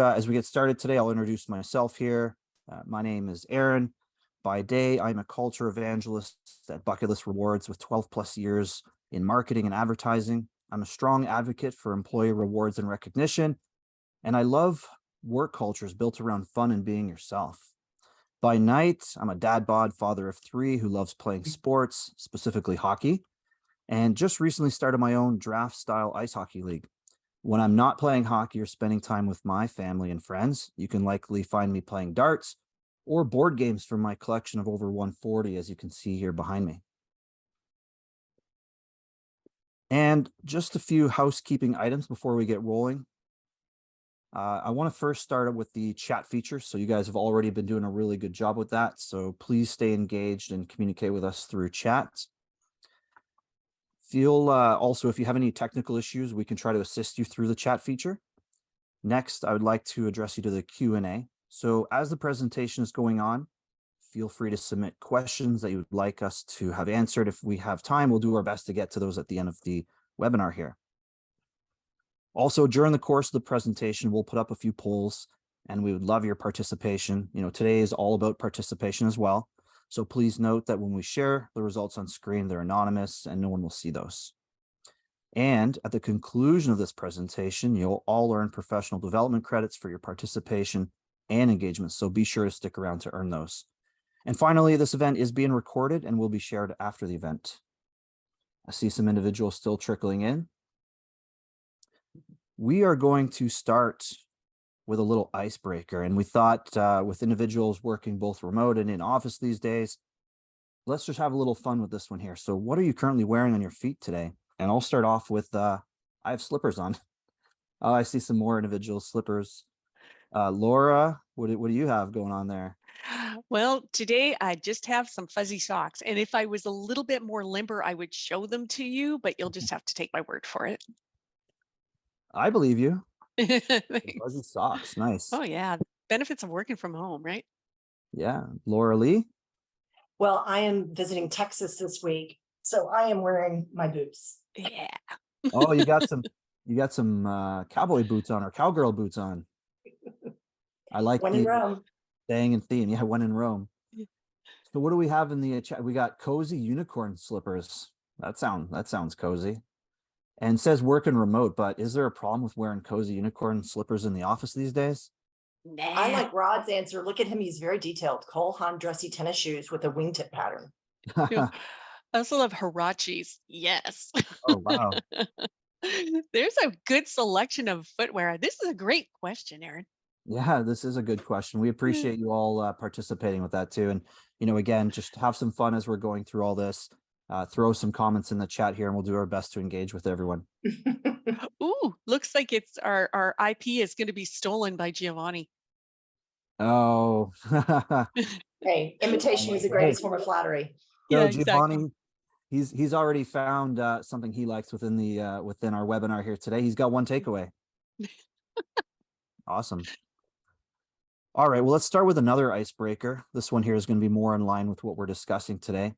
As we get started today, I'll introduce myself here. My name is Aaron. By day, I'm a culture evangelist at Bucketlist Rewards with 12 plus years in marketing and advertising. I'm a strong advocate for employee rewards and recognition, and I love work cultures built around fun and being yourself. By night, I'm a dad bod, father of three who loves playing sports, specifically hockey, and just recently started my own draft style ice hockey league. When I'm not playing hockey or spending time with my family and friends, you can likely find me playing darts or board games from my collection of over 140, as you can see here behind me. And just a few housekeeping items before we get rolling. I want to first start with the chat feature. So you guys have already been doing a really good job with that. So please stay engaged and communicate with us through chat. Also, if you have any technical issues, we can try to assist you through the chat feature. Next, I would like to address you to the Q&A. So as the presentation is going on, feel free to submit questions that you would like us to have answered. If we have time, we'll do our best to get to those at the end of the webinar here. Also, during the course of the presentation, we'll put up a few polls and we would love your participation. Today is all about participation as well. So please note that when we share the results on screen, they're anonymous and no one will see those. And at the conclusion of this presentation, you'll all earn professional development credits for your participation and engagement. So be sure to stick around to earn those. And finally, this event is being recorded and will be shared after the event. I see some individuals still trickling in. We are going to start with a little icebreaker. And we thought with individuals working both remote and in office these days, let's just have a little fun with this one here. So what are you currently wearing on your feet today? And I'll start off with, I have slippers on. Oh, I see some more individual slippers. Laura, what do you have going on there? Well, today I just have some fuzzy socks. And if I was a little bit more limber, I would show them to you, but you'll just have to take my word for it. I believe you. Fuzzy socks, nice. Oh, yeah. Benefits of working from home, right? Yeah. Laura Lee? Well, I am visiting Texas this week, so I am wearing my boots. Yeah. Oh, you got some cowboy boots on or cowgirl boots on. I like When in Rome. Staying in theme. Yeah, when in Rome. So what do we have in the chat? We got cozy unicorn slippers. That sounds cozy. And says working remote, but is there a problem with wearing cozy unicorn slippers in the office these days? Nah. I like Rod's answer. Look at him. He's very detailed. Cole Haan dressy tennis shoes with a wingtip pattern. I also love Hirachis. Yes. Oh, wow. There's a good selection of footwear. This is a great question, Aaron. Yeah, this is a good question. We appreciate you all participating with that too. And, again, just have some fun as we're going through all this. Throw some comments in the chat here and we'll do our best to engage with everyone. Ooh, looks like it's our IP is going to be stolen by Giovanni. Oh. Hey, imitation is the greatest form of flattery. So Yeah, Giovanni, exactly. he's already found something he likes within our webinar here today. He's got one takeaway. Awesome. All right, well, let's start with another icebreaker. This one here is going to be more in line with what we're discussing today.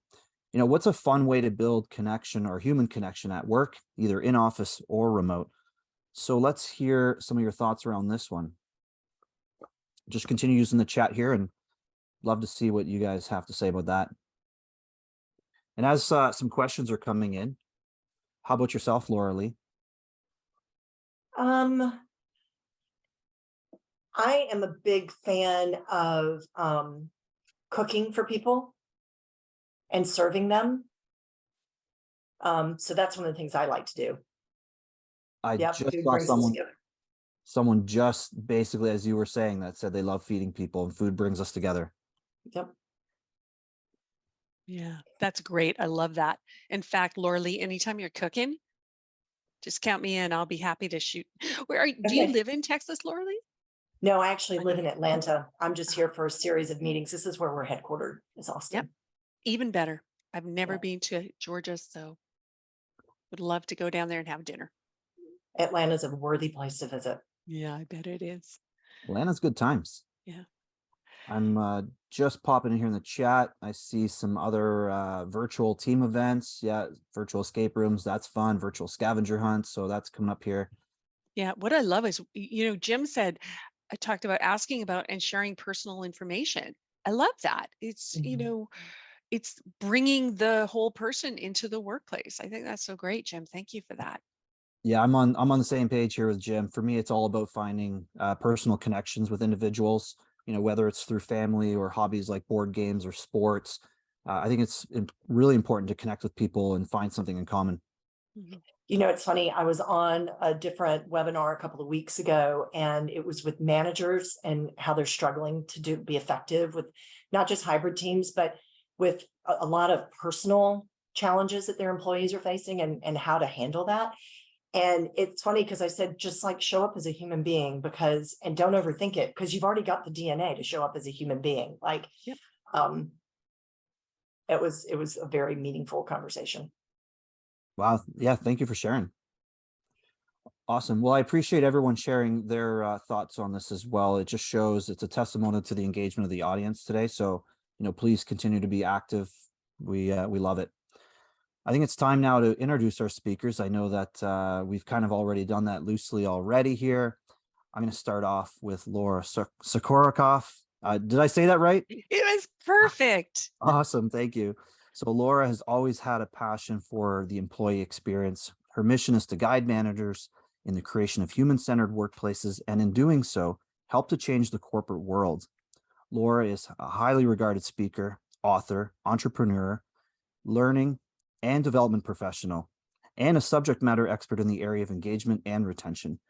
What's a fun way to build connection or human connection at work, either in office or remote? So let's hear some of your thoughts around this one. Just continue using the chat here and love to see what you guys have to say about that. And as some questions are coming in, how about yourself, Laura Lee? I am a big fan of cooking for people and serving them. So that's one of the things I like to do. I just saw someone just basically, as you were saying, that said they love feeding people and food brings us together. Yep. Yeah, that's great. I love that. In fact, Laura Lee, anytime you're cooking, just count me in. I'll be happy to shoot. Do you live in Texas, Laura Lee? No, I actually live in Atlanta. I'm just here for a series of meetings. This is where we're headquartered, is Austin. Yep. Even better. I've never been to Georgia, so would love to go down there and have dinner. Atlanta's a worthy place to visit. Yeah, I bet it is. Atlanta's good times. Yeah. I'm just popping in here in the chat. I see some other virtual team events. Yeah, virtual escape rooms. That's fun. Virtual scavenger hunts. So that's coming up here. Yeah. What I love is, Jim said, I talked about asking about and sharing personal information. I love that. It's, Mhm. it's bringing the whole person into the workplace. I think that's so great, Jim. Thank you for that. Yeah, I'm on the same page here with Jim. For me, it's all about finding personal connections with individuals, whether it's through family or hobbies like board games or sports. I think it's really important to connect with people and find something in common. Mhm. It's funny. I was on a different webinar a couple of weeks ago, and it was with managers and how they're struggling to be effective with not just hybrid teams, but with a lot of personal challenges that their employees are facing and how to handle that. And it's funny because I said, just like show up as a human being and don't overthink it because you've already got the DNA to show up as a human being. Like, Yep. um, it was a very meaningful conversation. Wow. Yeah. Thank you for sharing. Awesome. Well, I appreciate everyone sharing their thoughts on this as well. It just shows it's a testimony to the engagement of the audience today. So, please continue to be active. We love it. I think it's time now to introduce our speakers. I know that we've kind of already done that loosely already here. I'm going to start off with Laura Sokorokov. Did I say that right? It was perfect. Awesome. Thank you. So Laura has always had a passion for the employee experience. Her mission is to guide managers in the creation of human-centered workplaces, and in doing so, help to change the corporate world. Laura is a highly regarded speaker, author, entrepreneur, learning and development professional, and a subject matter expert in the area of engagement and retention.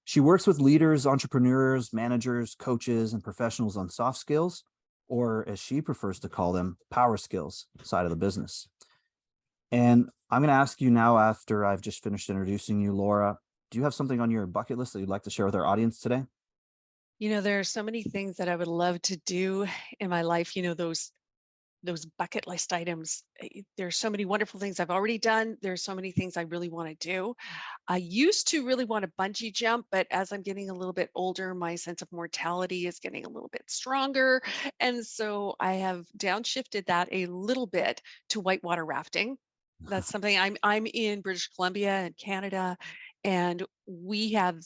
She works with leaders, entrepreneurs, managers, coaches, and professionals on soft skills, or as she prefers to call them, power skills side of the business. And I'm going to ask you now, after I've just finished introducing you, Laura, do you have something on your bucket list that you'd like to share with our audience today? There are so many things that I would love to do in my life, those bucket list items. There's so many wonderful things I've already done. There's so many things I really want to do. I used to really want to bungee jump, but as I'm getting a little bit older, my sense of mortality is getting a little bit stronger. And so I have downshifted that a little bit to whitewater rafting. That's something I'm in British Columbia and Canada, and we have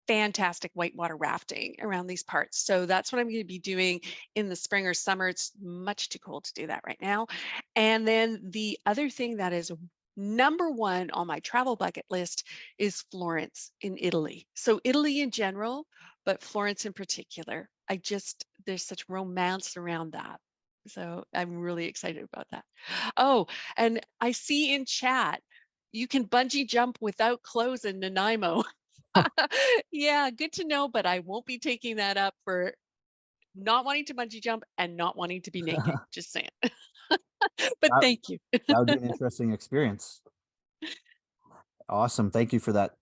fantastic whitewater rafting around these parts. So that's what I'm going to be doing in the spring or summer. It's much too cold to do that right now. And then the other thing that is number one on my travel bucket list is Florence in Italy. So Italy in general, but Florence in particular. There's such romance around that. So I'm really excited about that. Oh, and I see in chat, you can bungee jump without clothes in Nanaimo. Yeah, good to know, but I won't be taking that up for not wanting to bungee jump and not wanting to be naked. Just saying. But That, thank you. that would be an interesting experience. Awesome. Thank you for that.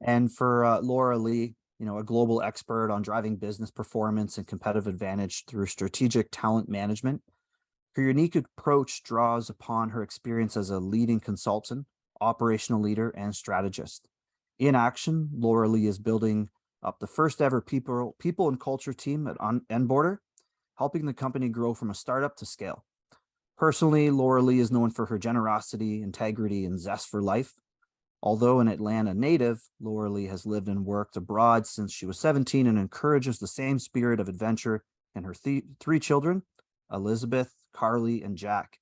And for Laura Lee, a global expert on driving business performance and competitive advantage through strategic talent management. Her unique approach draws upon her experience as a leading consultant, operational leader, and strategist. In action, Laura Lee is building up the first ever people and culture team at Enboarder, helping the company grow from a startup to scale. Personally, Laura Lee is known for her generosity, integrity, and zest for life. Although an Atlanta native, Laura Lee has lived and worked abroad since she was 17 and encourages the same spirit of adventure in her three children, Elizabeth, Carly, and Jack.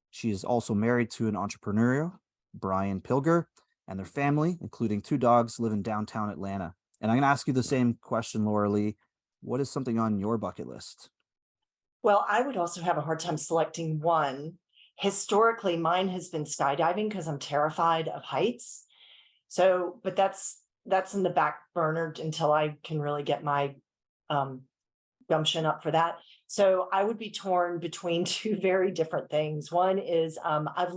She is also married to an entrepreneur, Brian Pilger, and their family, including 2 dogs, live in downtown Atlanta. And I'm going to ask you the same question, Laura Lee. What is something on your bucket list? Well, I would also have a hard time selecting one. Historically, mine has been skydiving because I'm terrified of heights. So, but that's in the back burner until I can really get my gumption up for that. So I would be torn between 2 very different things. One is I've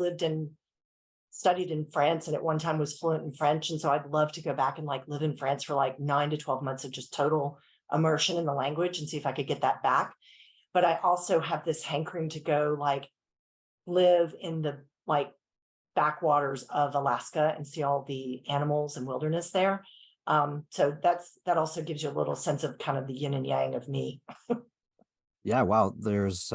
studied in France and at one time was fluent in French. And so I'd love to go back and live in France for 9 to 12 months of just total immersion in the language and see if I could get that back. But I also have this hankering to go live in the backwaters of Alaska and see all the animals and wilderness there. So that also gives you a little sense of kind of the yin and yang of me. Yeah, wow. Those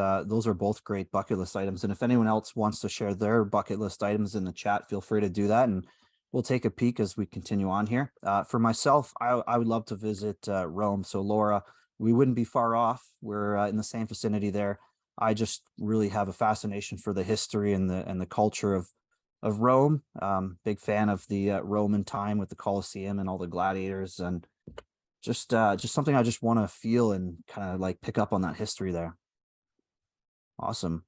are both great bucket list items. And if anyone else wants to share their bucket list items in the chat, feel free to do that. And We'll take a peek as we continue on here. For myself, I would love to visit Rome. So, Laura, we wouldn't be far off. We're in the same vicinity there. I just really have a fascination for the history and the culture of Rome. Big fan of the Roman time with the Colosseum and all the gladiators, and just something I just want to feel and kind of like pick up on that history there. Awesome.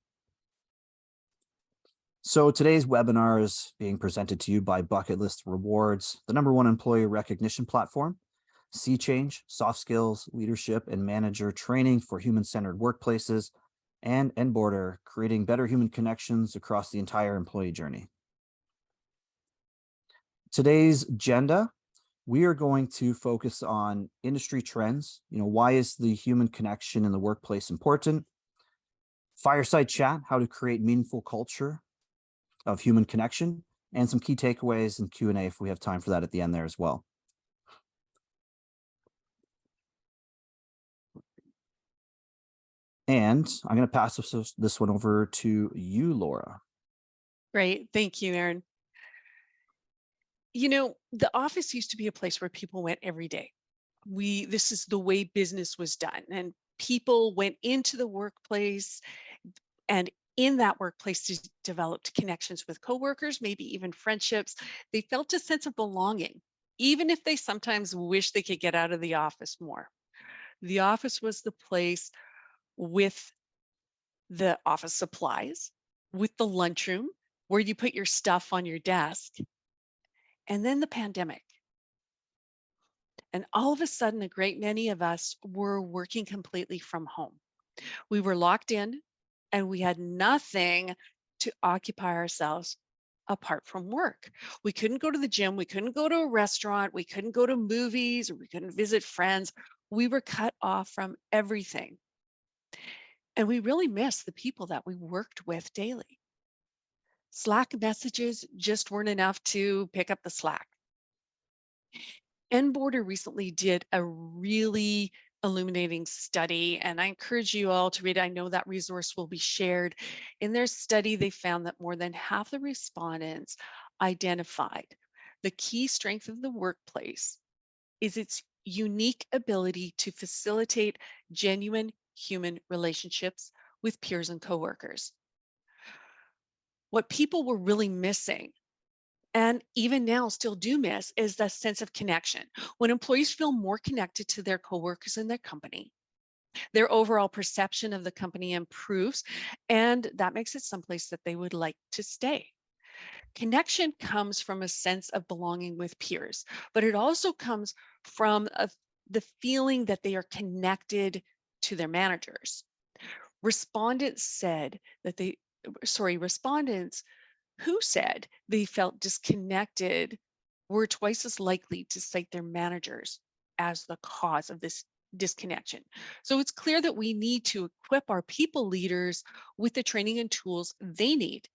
So today's webinar is being presented to you by Bucketlist Rewards, the #1 employee recognition platform, Sea Change, soft skills, leadership, and manager training for human-centered workplaces, and Enboarder, creating better human connections across the entire employee journey. Today's agenda, we are going to focus on industry trends. Why is the human connection in the workplace important? Fireside chat, how to create meaningful culture of human connection, and some key takeaways and Q&A if we have time for that at the end there as well. And I'm going to pass this one over to you, Laura. Great. Thank you, Aaron. The office used to be a place where people went every day. This is the way business was done, and people went into the workplace, and in that workplace developed connections with coworkers, maybe even friendships. They felt a sense of belonging, even if they sometimes wished they could get out of the office more. The office was the place with the office supplies, with the lunchroom where you put your stuff on your desk. And then the pandemic. And all of a sudden, a great many of us were working completely from home. We were locked in and we had nothing to occupy ourselves apart from work. We couldn't go to the gym. We couldn't go to a restaurant. We couldn't go to movies, or we couldn't visit friends. We were cut off from everything. And we really missed the people that we worked with daily. Slack messages just weren't enough to pick up the slack. Enboarder recently did a really illuminating study, and I encourage you all to read it. I know that resource will be shared. In their study, they found that more than half the respondents identified the key strength of the workplace is its unique ability to facilitate genuine human relationships with peers and coworkers. What people were really missing, and even now still do miss, is the sense of connection. When employees feel more connected to their coworkers and their company, their overall perception of the company improves, and that makes it someplace that they would like to stay. Connection comes from a sense of belonging with peers, but it also comes from the feeling that they are connected to their managers. Respondents who said they felt disconnected were twice as likely to cite their managers as the cause of this disconnection. So it's clear that we need to equip our people leaders with the training and tools they need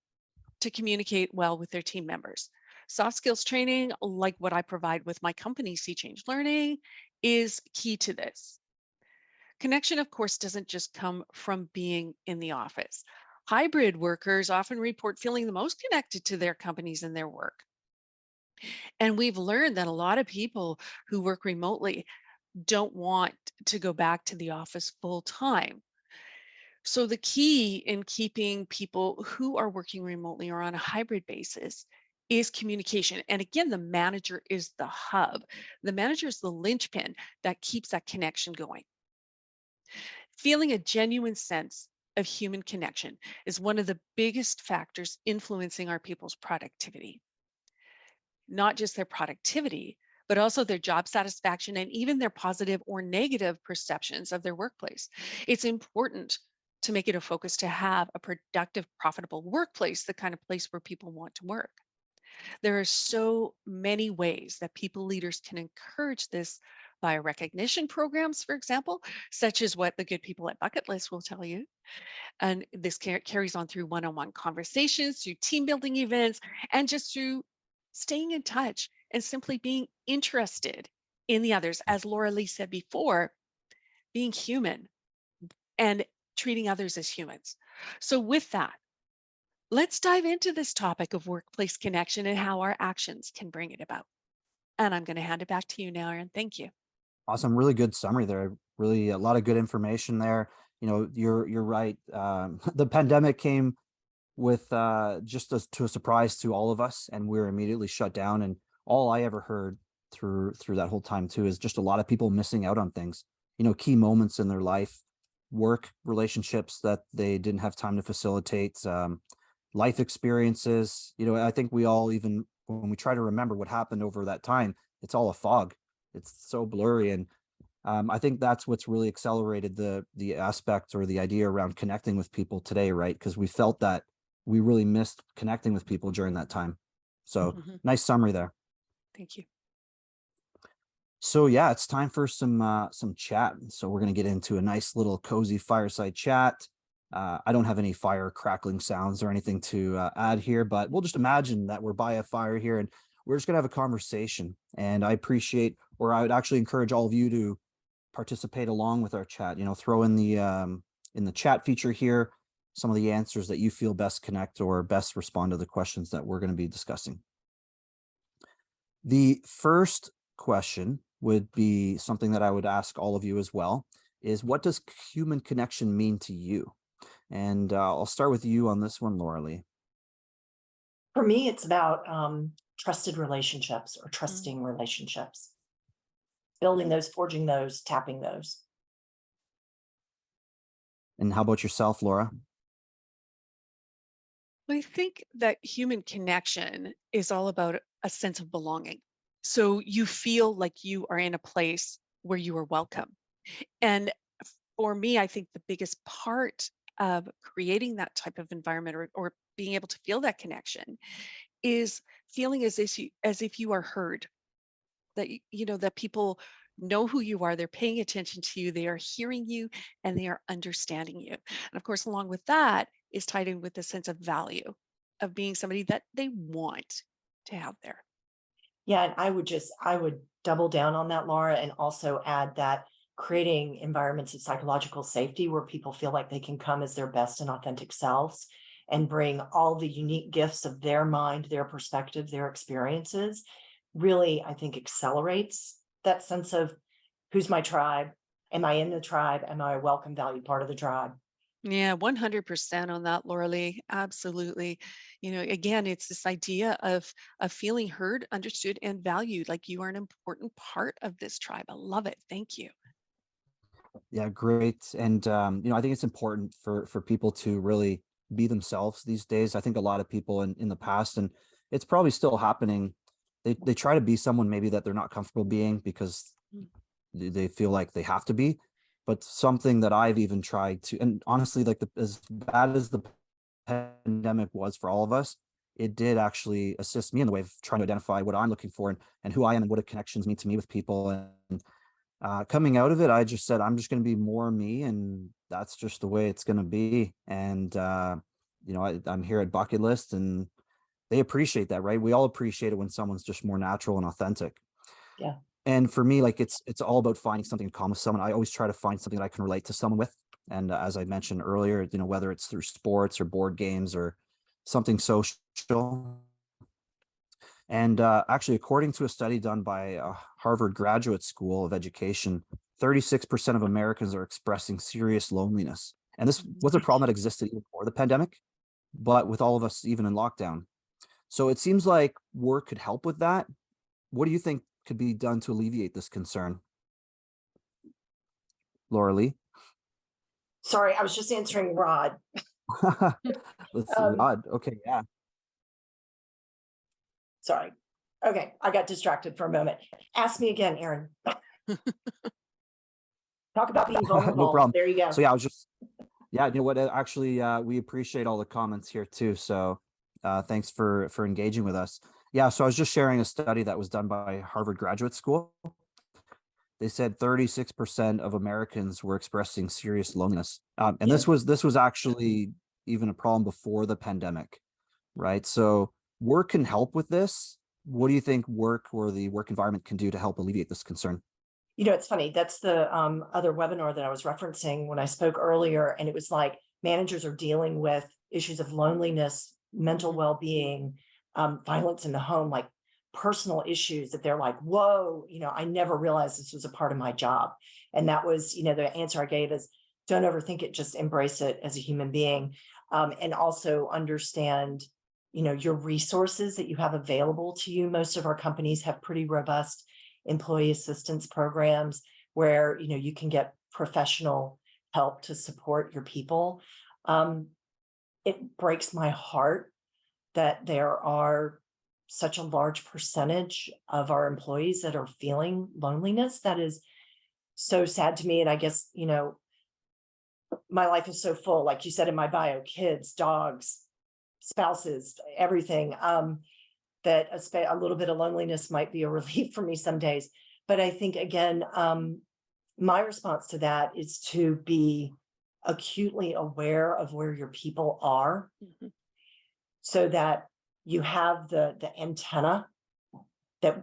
to communicate well with their team members. Soft skills training, like what I provide with my company, Sea Change Learning, is key to this. Connection, of course, doesn't just come from being in the office. Hybrid workers often report feeling the most connected to their companies and their work. And we've learned that a lot of people who work remotely don't want to go back to the office full time. So the key in keeping people who are working remotely or on a hybrid basis is communication. And again, the manager is the hub. The manager is the linchpin that keeps that connection going. Feeling a genuine sense of human connection is one of the biggest factors influencing our people's productivity. Not just their productivity, but also their job satisfaction and even their positive or negative perceptions of their workplace. It's important to make it a focus to have a productive, profitable workplace, the kind of place where people want to work. There are so many ways that people leaders can encourage this via recognition programs, for example, such as what the good people at Bucketlist will tell you. And this carries on through one-on-one conversations, through team building events, and just through staying in touch and simply being interested in the others. As Laura Lee said before, being human and treating others as humans. So with that, Let's dive into this topic of workplace connection and how our actions can bring it about. And I'm going to hand it back to you now, Aaron. Thank you. Awesome, really good summary there. Really a lot of good information there. You're right. The pandemic came with just as to a surprise to all of us, and we were immediately shut down. And all I ever heard through that whole time too is just a lot of people missing out on things. Key moments in their life, work relationships that they didn't have time to facilitate, life experiences. I think we all, even when we try to remember what happened over that time, it's all a fog. It's so blurry. And I think that's what's really accelerated the aspect or the idea around connecting with people today, right? Because we felt that we really missed connecting with people during that time. So Mhm. nice summary there. Thank you. So yeah, it's time for some chat. So we're gonna get into a nice little cozy fireside chat. I don't have any fire crackling sounds or anything to add here, but we'll just imagine that we're by a fire here and we're just gonna have a conversation. And I appreciate, or I would actually encourage all of you to participate along with our chat. Throw in the chat feature here some of the answers that you feel best connect or best respond to the questions that we're going to be discussing. The first question would be something that I would ask all of you as well, is what does human connection mean to you? And I'll start with you on this one, Laura Lee. For me, it's about trusted relationships or Mm. trusting relationships, building those, forging those, tapping those. And how about yourself, Laura? I think that human connection is all about a sense of belonging. So you feel like you are in a place where you are welcome. And for me, I think the biggest part of creating that type of environment or being able to feel that connection is feeling as if you are heard, that that people know who you are, they're paying attention to you, they are hearing you, and they are understanding you. And of course, along with that is tied in with the sense of value of being somebody that they want to have there. Yeah, and I would double down on that, Laura, and also add that creating environments of psychological safety where people feel like they can come as their best and authentic selves and bring all the unique gifts of their mind, their perspective, their experiences, really, I think, accelerates that sense of who's my tribe? Am I in the tribe? Am I a welcome, valued part of the tribe? Yeah, 100% on that, Laura Lee. Absolutely. Again, it's this idea of feeling heard, understood, and valued, like you are an important part of this tribe. I love it. Thank you. Yeah, great. And I think it's important for people to really be themselves these days. I think a lot of people in the past, and it's probably still happening, they try to be someone maybe that they're not comfortable being because Mm. they feel like they have to be. But something that I've even tried to, and honestly, like as bad as the pandemic was for all of us, it did actually assist me in the way of trying to identify what I'm looking for and who I am and what a connections mean to me with people. And coming out of it, I just said, I'm just going to be more me, and that's just the way it's going to be. And I'm here at Bucketlist, and they appreciate that, right? We all appreciate it when someone's just more natural and authentic. Yeah. And for me, like it's all about finding something in common with someone. I always try to find something that I can relate to someone with. And as I mentioned earlier, whether it's through sports or board games or something social. And actually, according to a study done by Harvard Graduate School of Education, 36% of Americans are expressing serious loneliness. And this was a Mhm. problem that existed even before the pandemic, but with all of us even in lockdown. So it seems like work could help with that. What do you think could be done to alleviate this concern, Laura Lee? Sorry, I was just answering Rod. Let's see, Um, Rod. Okay, yeah. sorry. Okay, I got distracted for a moment. Ask me again, Aaron. Talk about being No vulnerable. problem. There you go. So yeah, I was just yeah, you know what? Actually, we appreciate all the comments here too. So thanks for engaging with us. Yeah, so I was just sharing a study that was done by Harvard Graduate School. They said 36% of Americans were expressing serious loneliness, and Yeah. this was actually even a problem before the pandemic, right? So work can help with this. What do you think work or the work environment can do to help alleviate this concern? It's funny. That's the other webinar that I was referencing when I spoke earlier. And it was like managers are dealing with issues of loneliness mental well-being, violence in the home, like personal issues that they're like, whoa, I never realized this was a part of my job. And that was, the answer I gave is don't overthink it, just embrace it as a human being. And also understand, your resources that you have available to you. Most of our companies have pretty robust employee assistance programs where, you can get professional help to support your people. It breaks my heart that there are such a large percentage of our employees that are feeling loneliness. That is so sad to me. And I guess, my life is so full, like you said in my bio, kids, dogs, spouses, everything, that a little bit of loneliness might be a relief for me some days. But I think, again, my response to that is to be acutely aware of where your people are, Mhm. so that you have the antenna that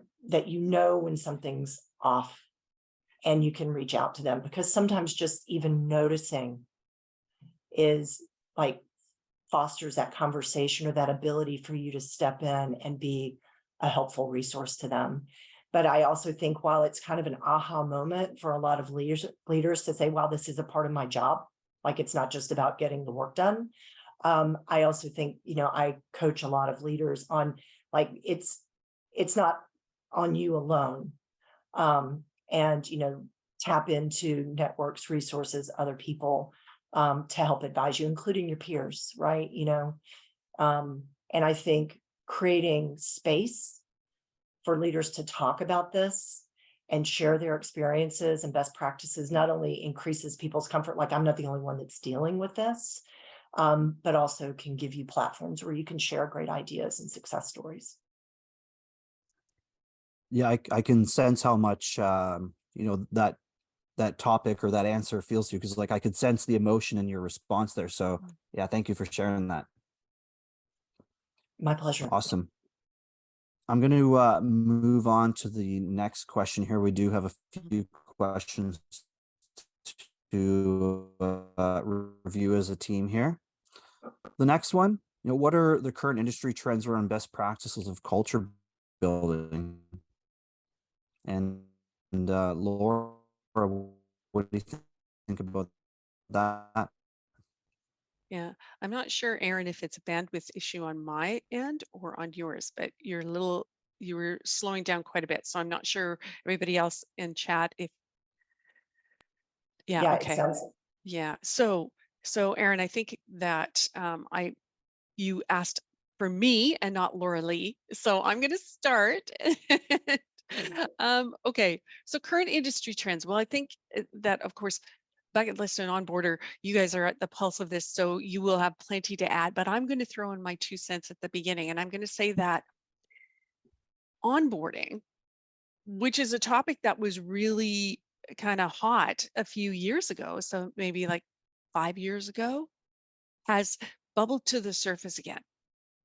when something's off, and you can reach out to them, because sometimes just even noticing is like fosters that conversation or that ability for you to step in and be a helpful resource to them. But I also think, while it's kind of an aha moment for a lot of leaders to say, wow, this is a part of my job, like it's not just about getting the work done. I also think, I coach a lot of leaders on, like, it's not on you alone. And, tap into networks, resources, other people, to help advise you, including your peers, right? And I think creating space for leaders to talk about this and share their experiences and best practices not only increases people's comfort, like I'm not the only one that's dealing with this, but also can give you platforms where you can share great ideas and success stories. Yeah, I can sense how much that topic or that answer feels to you, because like I could sense the emotion in your response there. So yeah, thank you for sharing that. My pleasure. Awesome. I'm going to move on to the next question here. We do have a few questions to review as a team here. The next one, what are the current industry trends around best practices of culture building? And Laura, what do you think about that? Yeah, I'm not sure, Aaron, if it's a bandwidth issue on my end or on yours, but you were slowing down quite a bit. So I'm not sure everybody else in chat if, yeah, Yeah, it okay. sounds. Yeah. So Aaron, I think that you asked for me and not Laura Lee. So I'm going to start. Okay. So current industry trends. Well, I think that, of course, Bucketlist and Enboarder, you guys are at the pulse of this, so you will have plenty to add, but I'm going to throw in my 2 cents at the beginning. And I'm going to say that onboarding, which is a topic that was really kind of hot a few years ago, so maybe like 5 years ago, has bubbled to the surface again.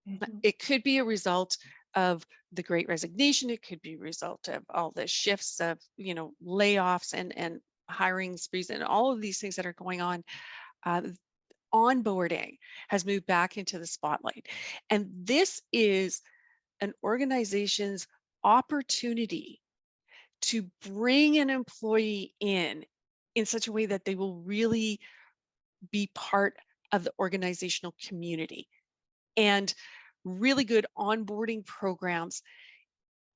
Mhm. It could be a result of the Great Resignation. It could be a result of all the shifts of, layoffs and hiring sprees and all of these things that are going on. Uh, Onboarding has moved back into the spotlight. And this is an organization's opportunity to bring an employee in such a way that they will really be part of the organizational community. And really good onboarding programs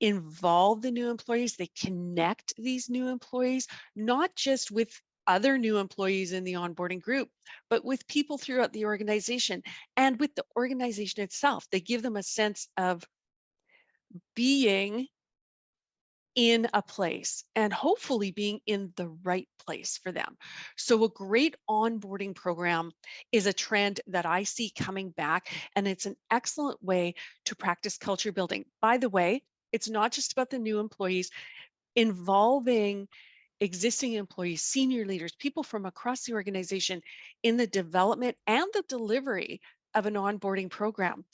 involve the new employees. They connect these new employees, not just with other new employees in the onboarding group, but with people throughout the organization and with the organization itself. They give them a sense of being in a place and hopefully being in the right place for them. So a great onboarding program is a trend that I see coming back, and it's an excellent way to practice culture building. By the way, it's not just about the new employees. Involving existing employees, senior leaders, people from across the organization in the development and the delivery of an onboarding program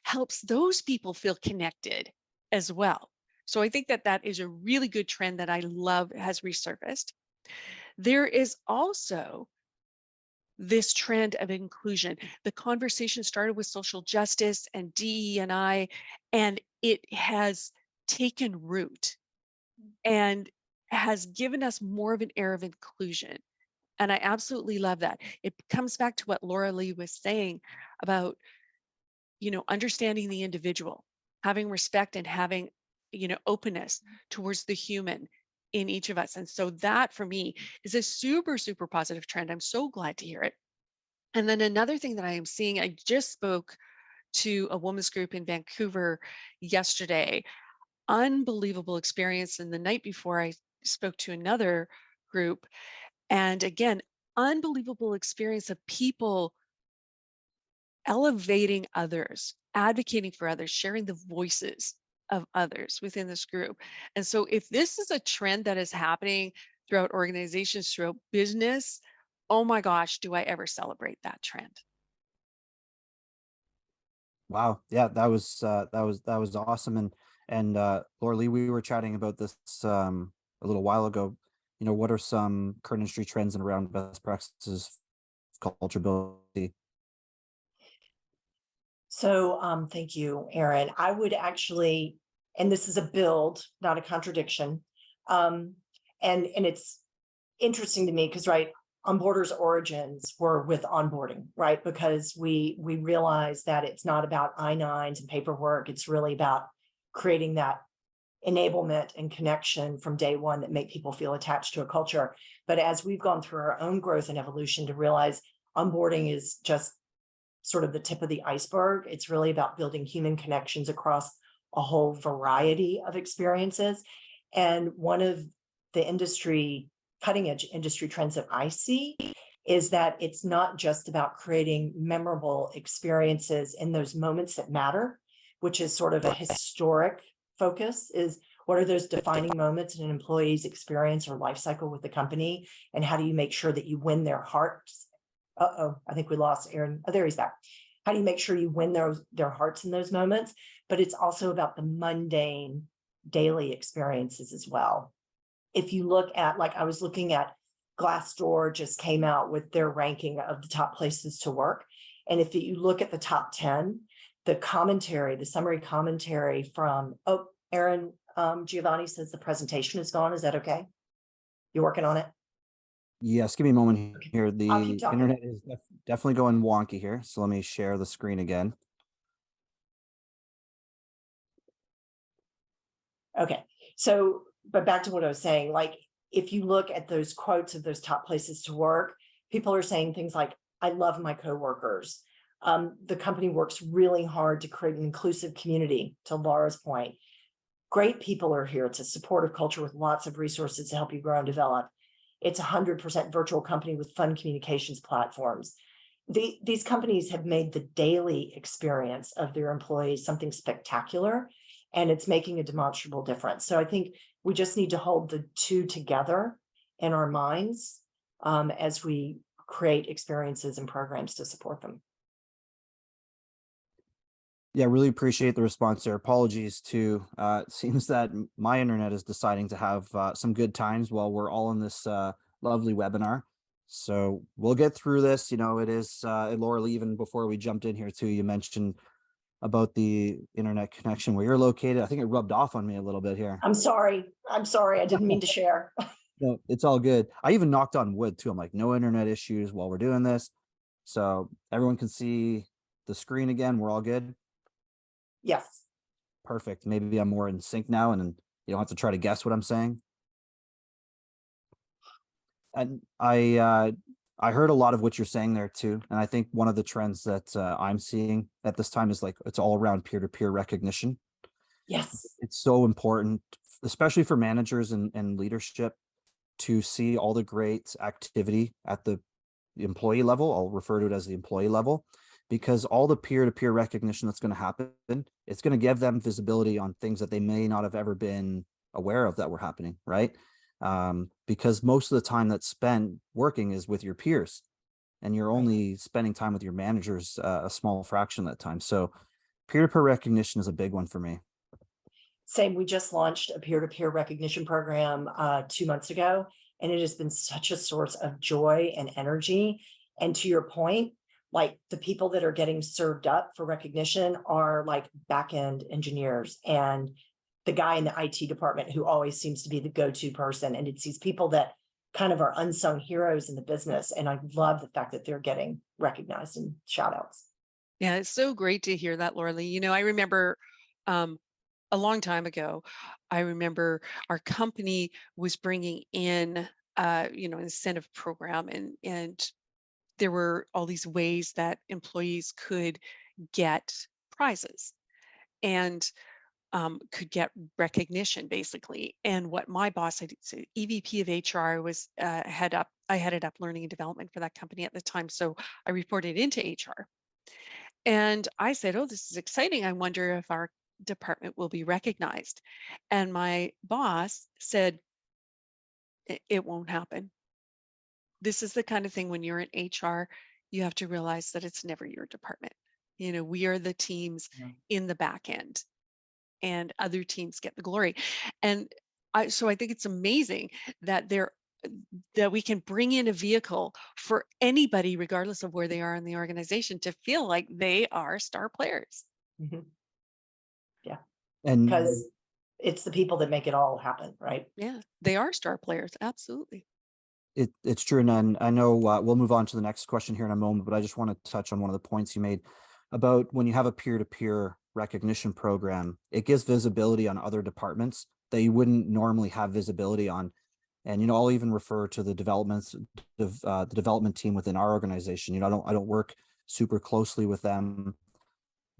helps those people feel connected as well. So I think that that is a really good trend that I love has resurfaced. There is also this trend of inclusion. The conversation started with social justice and DE&I, and it has taken root and has given us more of an air of inclusion. And I absolutely love that. It comes back to what Laura Lee was saying about, understanding the individual, having respect and having, openness towards the human in each of us. And so that for me is a super, super positive trend. I'm so glad to hear it. And then another thing that I am seeing, I just spoke to a women's group in Vancouver yesterday. Unbelievable experience. And the night before, I spoke to another group. And again, unbelievable experience of people elevating others, advocating for others, sharing the voices of others within this group. And so, if this is a trend that is happening throughout organizations, throughout business, oh my gosh, do I ever celebrate that trend? Wow. Yeah, that was awesome. And Laura Lee, we were chatting about this a little while ago. What are some current industry trends and around best practices, culture building? So thank you, Aaron. I would actually, and this is a build, not a contradiction. And it's interesting to me because Enboarder's origins were with onboarding, right? Because we realized that it's not about I-9s and paperwork. It's really about creating that enablement and connection from day one that make people feel attached to a culture. But as we've gone through our own growth and evolution to realize onboarding is just sort of the tip of the iceberg, it's really about building human connections across a whole variety of experiences. And one of the cutting edge industry trends that I see is that it's not just about creating memorable experiences in those moments that matter, which is sort of a historic focus, is what are those defining moments in an employee's experience or life cycle with the company, and how do you make sure that you win their hearts? I think we lost Aaron. Oh, there he's back. How do you make sure you win their hearts in those moments? But it's also about the mundane daily experiences as well. If you look at, I was looking at Glassdoor just came out with their ranking of the top places to work. And if you look at the top 10, the summary commentary from, Aaron, Giovanni says the presentation is gone. Is that okay? You're working on it? Yes, give me a moment Okay. here. I'll The keep talking. internet is definitely going wonky here. So let me share the screen again. Okay. So, but back to what I was saying, if you look at those quotes of those top places to work, people are saying things like, I love my coworkers. The company works really hard to create an inclusive community, to Laura's point. Great people are here. It's a supportive culture with lots of resources to help you grow and develop. It's 100% virtual company with fun communications platforms. These companies have made the daily experience of their employees something spectacular, and it's making a demonstrable difference. So I think we just need to hold the two together in our minds as we create experiences and programs to support them. Yeah, really appreciate the response there. Apologies to it seems that my internet is deciding to have some good times while we're all in this lovely webinar. So we'll get through this. It is Laura Lee, even before we jumped in here too, you mentioned about the internet connection where you're located. I think it rubbed off on me a little bit here. I'm sorry. I didn't mean to share. No, it's all good. I even knocked on wood too. I'm like, no internet issues while we're doing this. So everyone can see the screen again. We're all good. Yes. Perfect. Maybe I'm more in sync now and you don't have to try to guess what I'm saying. And I heard a lot of what you're saying there too. And I think one of the trends that I'm seeing at this time is it's all around peer-to-peer recognition. Yes. It's so important, especially for managers and leadership, to see all the great activity at the employee level. I'll refer to it as the employee level, because all the peer-to-peer recognition that's going to happen, it's going to give them visibility on things that they may not have ever been aware of that were happening, right? Because most of the time that's spent working is with your peers, and you're only spending time with your managers a small fraction of that time. So peer-to-peer recognition is a big one for me. Same. We just launched a peer-to-peer recognition program 2 months ago, and it has been such a source of joy and energy. And to your point, like the people that are getting served up for recognition are like back-end engineers and the guy in the IT department who always seems to be the go-to person. And it's these people that kind of are unsung heroes in the business. And I love the fact that they're getting recognized and shout outs. Yeah, it's so great to hear that, Laura Lee. I remember um, a long time ago, I remember our company was bringing in, an incentive program, and there were all these ways that employees could get prizes and could get recognition, basically. And what my boss, so EVP of HR, was I headed up learning and development for that company at the time, so I reported into HR. And I said, "Oh, this is exciting. I wonder if our department will be recognized." And my boss said, It won't happen. This is the kind of thing when you're in HR, you have to realize that it's never your department. We are the teams Yeah. in the back end, and other teams get the glory." And so I think it's amazing that that we can bring in a vehicle for anybody, regardless of where they are in the organization, to feel like they are star players. Mhm. Yeah, And because it's the people that make it all happen, right? Yeah, they are star players. Absolutely. it's true. And then I know we'll move on to the next question here in a moment, but I just want to touch on one of the points you made about when you have a peer-to-peer recognition program, it gives visibility on other departments that you wouldn't normally have visibility on. And I'll even refer to the development team within our organization. I don't work super closely with them,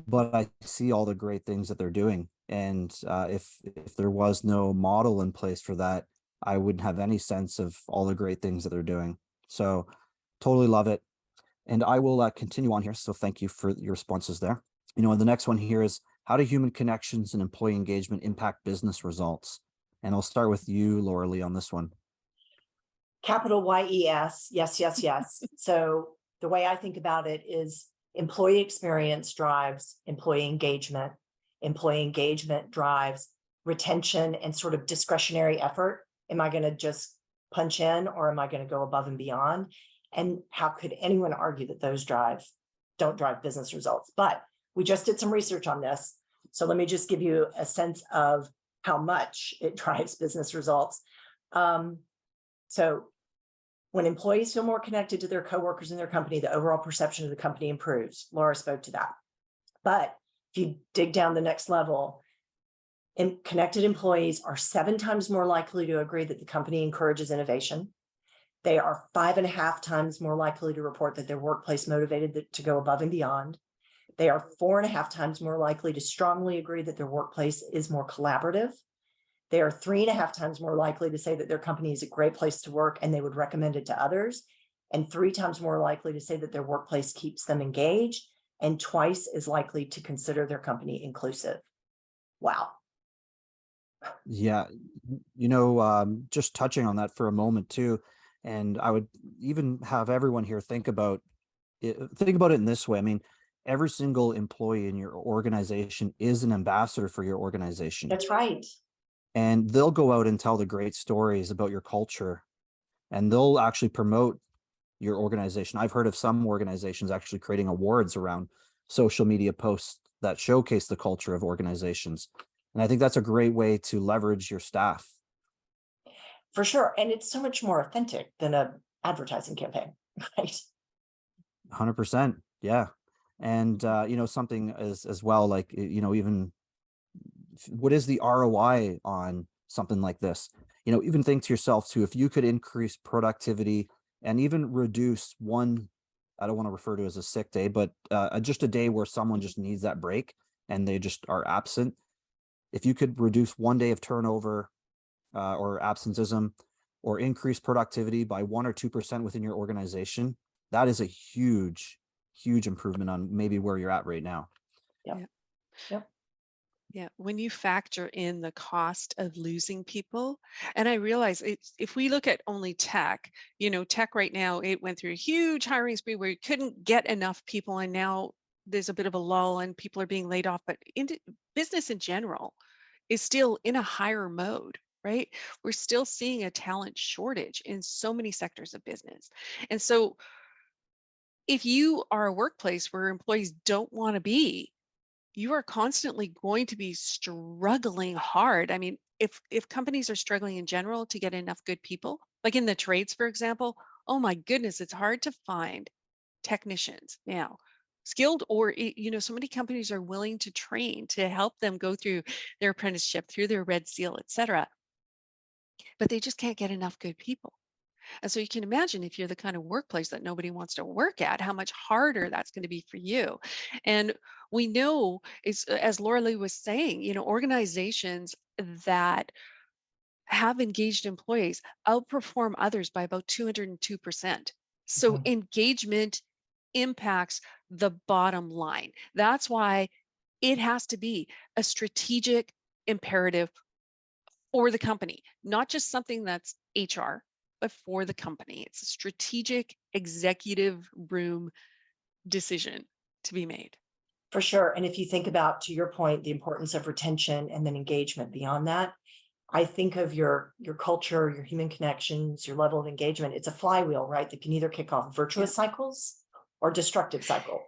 but I see all the great things that they're doing. And if there was no model in place for that, I wouldn't have any sense of all the great things that they're doing. So totally love it. And I will continue on here. So thank you for your responses there. And the next one here is, how do human connections and employee engagement impact business results? And I'll start with you, Laura Lee, on this one. Capital YES. Yes, yes, yes. So the way I think about it is employee experience drives employee engagement. Employee engagement drives retention and sort of discretionary effort. Am I going to just punch in, or am I going to go above and beyond? And how could anyone argue that those don't drive business results? But we just did some research on this. So let me just give you a sense of how much it drives business results. So when employees feel more connected to their coworkers in their company, the overall perception of the company improves. Laura spoke to that. But if you dig down the next level, connected employees are 7 times more likely to agree that the company encourages innovation. They are 5.5 times more likely to report that their workplace motivated to go above and beyond. They are 4.5 times more likely to strongly agree that their workplace is more collaborative. They are 3.5 times more likely to say that their company is a great place to work and they would recommend it to others, and 3 times more likely to say that their workplace keeps them engaged, and twice as likely to consider their company inclusive. Wow. Yeah, just touching on that for a moment too, and I would even have everyone here think about it. Think about it in this way. I mean, every single employee in your organization is an ambassador for your organization, That's right. and they'll go out and tell the great stories about your culture, and they'll actually promote your organization. I've heard of some organizations actually creating awards around social media posts that showcase the culture of organizations. And I think that's a great way to leverage your staff. For sure. And it's so much more authentic than a advertising campaign, right? 100%. Yeah. And, something as well, like, even what is the ROI on something like this? Even think to yourself too, if you could increase productivity and even reduce one, I don't want to refer to it as a sick day, but just a day where someone just needs that break and they just are absent. If you could reduce one day of turnover or absenteeism, or increase productivity by 1 or 2% within your organization, that is a huge, huge improvement on maybe where you're at right now. Yep. Yeah. Yep. Yeah, when you factor in the cost of losing people, and I realize if we look at only tech, tech right now, it went through a huge hiring spree where you couldn't get enough people, and now there's a bit of a lull and people are being laid off. But business in general is still in a higher mode, right? We're still seeing a talent shortage in so many sectors of business. And so if you are a workplace where employees don't want to be, you are constantly going to be struggling hard. I mean, if companies are struggling in general to get enough good people, like in the trades, for example, oh my goodness, it's hard to find technicians now, skilled or so many companies are willing to train to help them go through their apprenticeship, through their red seal, etc. But they just can't get enough good people. And so you can imagine if you're the kind of workplace that nobody wants to work at, how much harder that's going to be for you. And we know, as Laura Lee was saying, organizations that have engaged employees outperform others by about 202%. So Mhm. engagement impacts the bottom line. That's why it has to be a strategic imperative for the company, not just something that's HR, but for the company. It's a strategic executive room decision to be made. For sure. And if you think about, to your point, the importance of retention and then engagement beyond that, I think of your culture, your human connections, your level of engagement. It's a flywheel, right? That can either kick off Yeah. virtuous cycles or destructive cycle.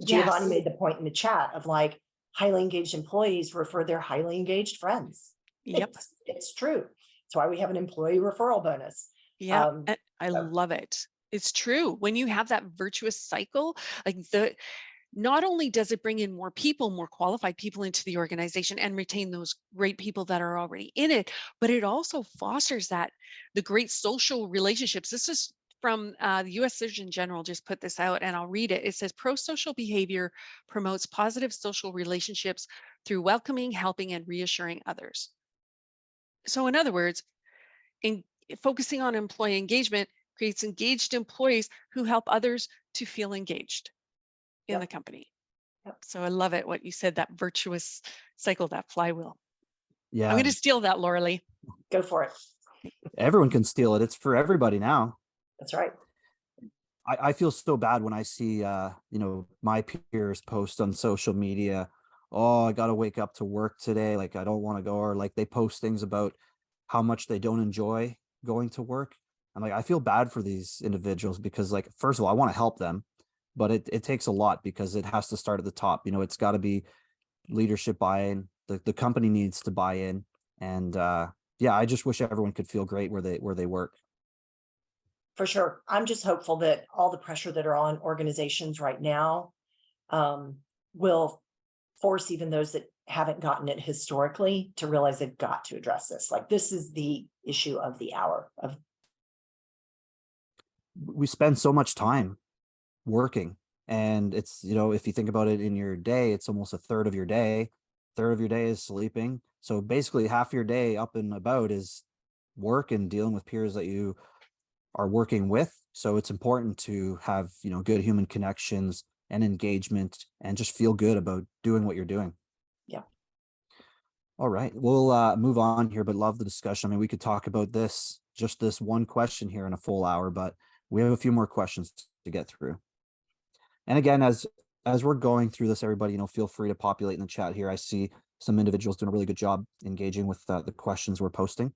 Giovanni Yes. made the point in the chat of like highly engaged employees refer their highly engaged friends. Yep. It's true. That's why we have an employee referral bonus. Yep. Um, And I so love it. It's true. When you have that virtuous cycle, like not only does it bring in more people, more qualified people into the organization and retain those great people that are already in it, but it also fosters the great social relationships. This is from the US Surgeon General just put this out and I'll read it. It says pro-social behavior promotes positive social relationships through welcoming, helping, and reassuring others. So in other words, in focusing on employee engagement creates engaged employees who help others to feel engaged in the yep, company. yep. So I love it what you said, that virtuous cycle, that flywheel. I'm Yeah, going to steal that, Laura Lee. Go for it. everyone can steal it. It's for everybody now. That's right. I feel so bad when I see my peers post on social media, oh, I gotta wake up to work today, like I don't want to go, or like they post things about how much they don't enjoy going to work. And like I feel bad for these individuals because like first of all, I want to help them, but it takes a lot because it has to start at the top. It's got to be leadership buy-in. The company needs to buy in. And yeah, I just wish everyone could feel great where they work. For sure. I'm just hopeful that all the pressure that are on organizations right now um, will force even those that haven't gotten it historically to realize they've got to address this. Like this is the issue of the hour of We spend so much time working, and it's if you think about it, in your day it's almost a third of your day is sleeping, so basically half your day up and about is work and dealing with peers that you are working with. So it's important to have good human connections and engagement and just feel good about doing what you're doing. yeah. All right, we'll move on here, but love the discussion. I mean, we could talk about this one question here in a full hour, but we have a few more questions to get through. And again, as we're going through this, everybody, feel free to populate in the chat here. I see some individuals doing a really good job engaging with the questions we're posting.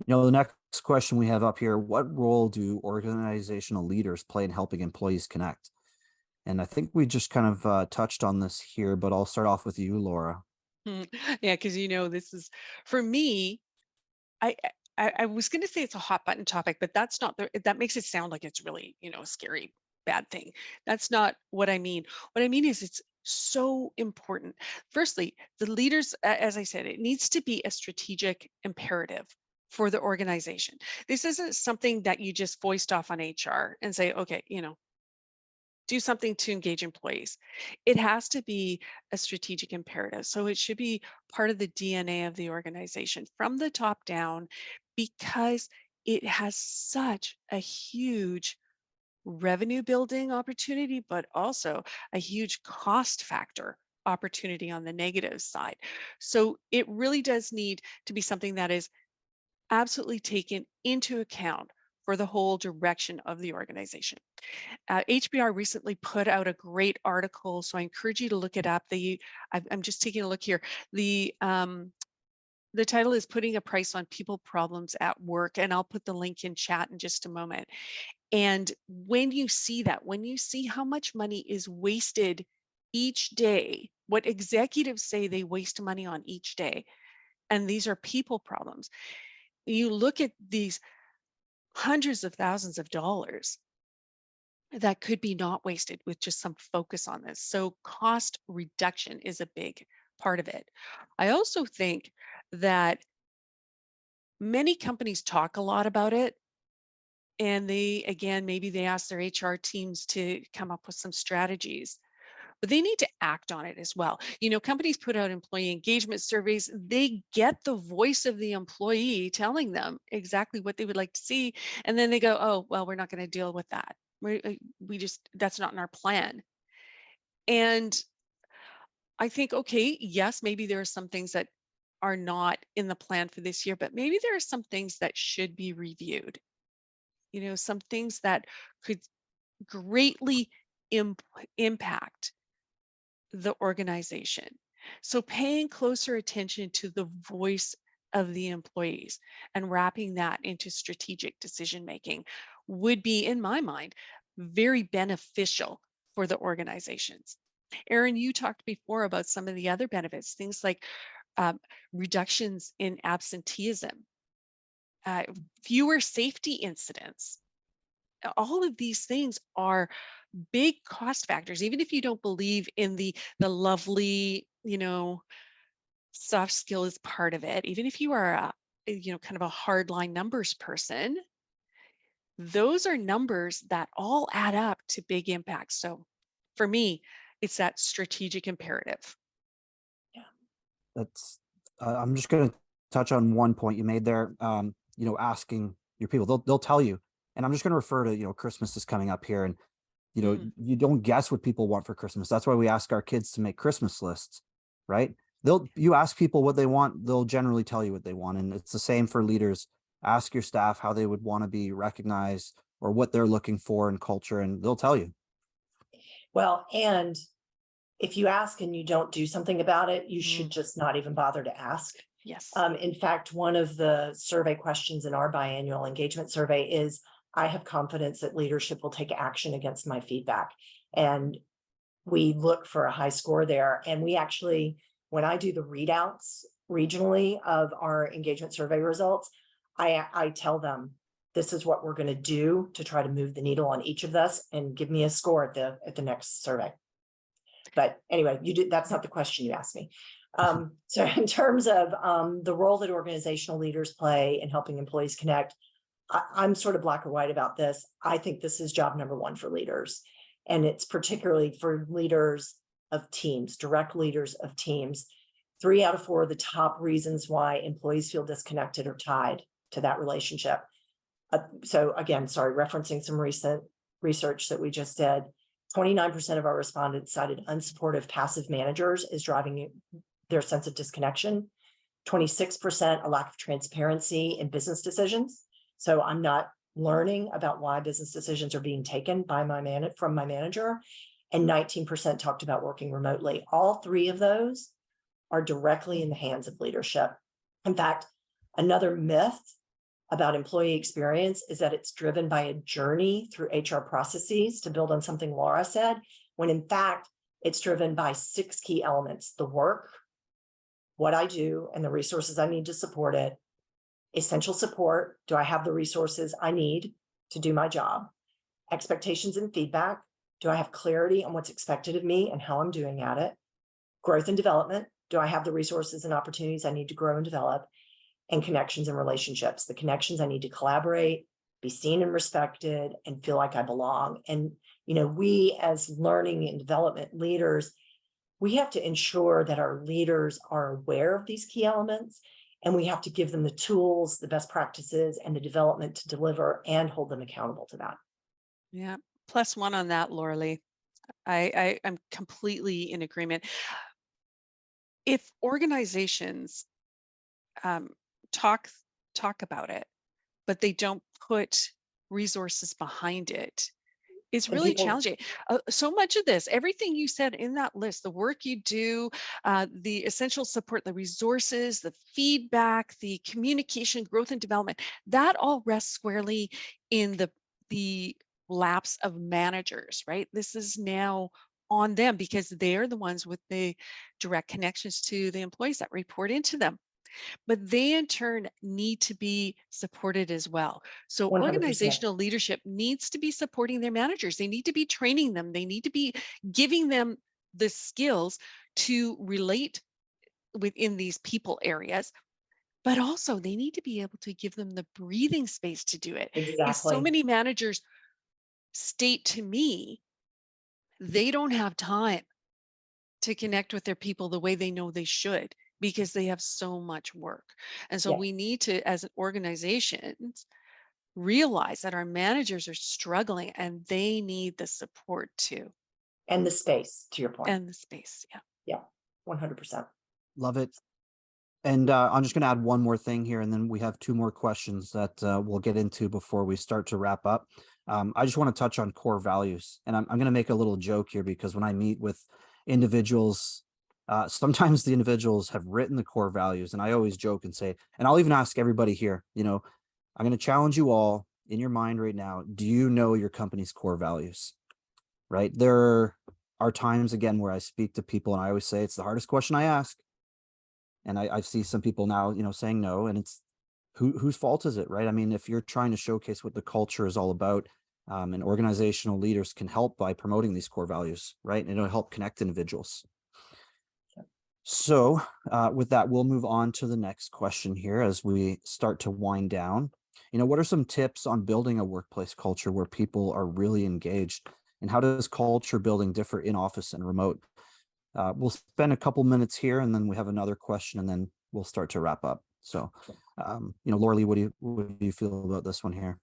The next question we have up here: what role do organizational leaders play in helping employees connect? And I think we just kind of touched on this here, but I'll start off with you, Laura. Yeah, because this is for me. I I was going to say it's a hot button topic, but that's not that makes it sound like it's really a scary bad thing. That's not what I mean. What I mean is it's so important. Firstly, the leaders, as I said, it needs to be a strategic imperative for the organization. This isn't something that you just foist off on HR and say, okay, do something to engage employees. It has to be a strategic imperative. So it should be part of the DNA of the organization from the top down because it has such a huge revenue building opportunity, but also a huge cost factor opportunity on the negative side. So it really does need to be something that is absolutely taken into account for the whole direction of the organization. HBR recently put out a great article, so I encourage you to look it up. I'm just taking a look here. The The title is Putting a Price on People Problems at Work, and I'll put the link in chat in just a moment. And when you see that, when you see how much money is wasted each day, what executives say they waste money on each day, and these are people problems, you look at these hundreds of thousands of dollars that could be not wasted with just some focus on this. So cost reduction is a big part of it. I also think that many companies talk a lot about it, and they, again, maybe they ask their HR teams to come up with some strategies, but they need to act on it as well. Companies put out employee engagement surveys. They get the voice of the employee telling them exactly what they would like to see. And then they go, oh, well, we're not going to deal with that. We just, that's not in our plan. And I think, okay, yes, maybe there are some things that are not in the plan for this year, but maybe there are some things that should be reviewed. Some things that could greatly impact the organization. So paying closer attention to the voice of the employees and wrapping that into strategic decision making would be, in my mind, very beneficial for the organizations. Erin, you talked before about some of the other benefits, things like reductions in absenteeism, uh, fewer safety incidents. All of these things are big cost factors. Even if you don't believe in the lovely, soft skill is part of it, even if you are kind of a hardline numbers person, those are numbers that all add up to big impacts. So for me, it's that strategic imperative. That's I'm just going to touch on one point you made there. Asking your people, they'll tell you, and I'm just going to refer to, Christmas is coming up here, and you don't guess what people want for Christmas. That's why we ask our kids to make Christmas lists, right? You ask people what they want, they'll generally tell you what they want. And it's the same for leaders. Ask your staff how they would want to be recognized or what they're looking for in culture, and they'll tell you. Well, and if you ask and you don't do something about it, you should just not even bother to ask. Yes. In fact, one of the survey questions in our biannual engagement survey is, I have confidence that leadership will take action against my feedback. And we look for a high score there. And we actually, when I do the readouts regionally of our engagement survey results, I tell them, this is what we're going to do to try to move the needle on each of us, and give me a score at the next survey. But anyway, that's not the question you asked me. So in terms of the role that organizational leaders play in helping employees connect, I'm sort of black or white about this. I think this is job number one for leaders. And it's particularly for leaders of teams, direct leaders of teams. 3 out of 4 of the top reasons why employees feel disconnected are tied to that relationship. So again, sorry, referencing some recent research that we just did, 29% of our respondents cited unsupportive passive managers as driving their sense of disconnection. 26% a lack of transparency in business decisions. So I'm not learning about why business decisions are being taken by from my manager. And 19% talked about working remotely. All 3 of those are directly in the hands of leadership. In fact, another myth about employee experience is that it's driven by a journey through HR processes, to build on something Laura said, when in fact, it's driven by 6 key elements: the work, what I do, and the resources I need to support it. Essential support: do I have the resources I need to do my job? Expectations and feedback: do I have clarity on what's expected of me and how I'm doing at it? Growth and development: do I have the resources and opportunities I need to grow and develop? And connections and relationships: the connections I need to collaborate, be seen and respected, and feel like I belong. And, we as learning and development leaders, we have to ensure that our leaders are aware of these key elements, and we have to give them the tools, the best practices, and the development to deliver and hold them accountable to that. Yeah. +1 on that, Laura Lee. I'm completely in agreement. If organizations talk about it, but they don't put resources behind it, It's And really people, challenging. So much of this, everything you said in that list, the work you do, the essential support, the resources, the feedback, the communication, growth and development, that all rests squarely in the laps of managers, right? This is now on them because they're the ones with the direct connections to the employees that report into them, but they in turn need to be supported as well. So 100%. organizational leadership needs to be supporting their managers. They need to be training them. They need to be giving them the skills to relate within these people areas, but also they need to be able to give them the breathing space to do it. Because so Exactly. many managers state to me they don't have time to connect with their people the way they know they should because they have so much work. And so Yeah. we need to, as an organizations, realize that our managers are struggling and they need the support too, And the space, to your point. and the space. Yeah. Yeah. 100%. Love it. And I'm just going to add one more thing here, and then we have two more questions that we'll get into before we start to wrap up. I just want to touch on core values, and I'm going to make a little joke here because when I meet with individuals, sometimes the individuals have written the core values, and I always joke and say, and I'll even ask everybody here, I'm going to challenge you all in your mind right now. Do you know your company's core values? Right? There are times, again, where I speak to people, and I always say it's the hardest question I ask. And I see some people now, saying no, and it's whose fault is it, right? I mean, if you're trying to showcase what the culture is all about, and organizational leaders can help by promoting these core values, right? And it'll help connect individuals. So with that, we'll move on to the next question here as we start to wind down. What are some tips on building a workplace culture where people are really engaged? And how does culture building differ in office and remote? We'll spend a couple minutes here and then we have another question and then we'll start to wrap up. So, Laura, what do you feel about this one here?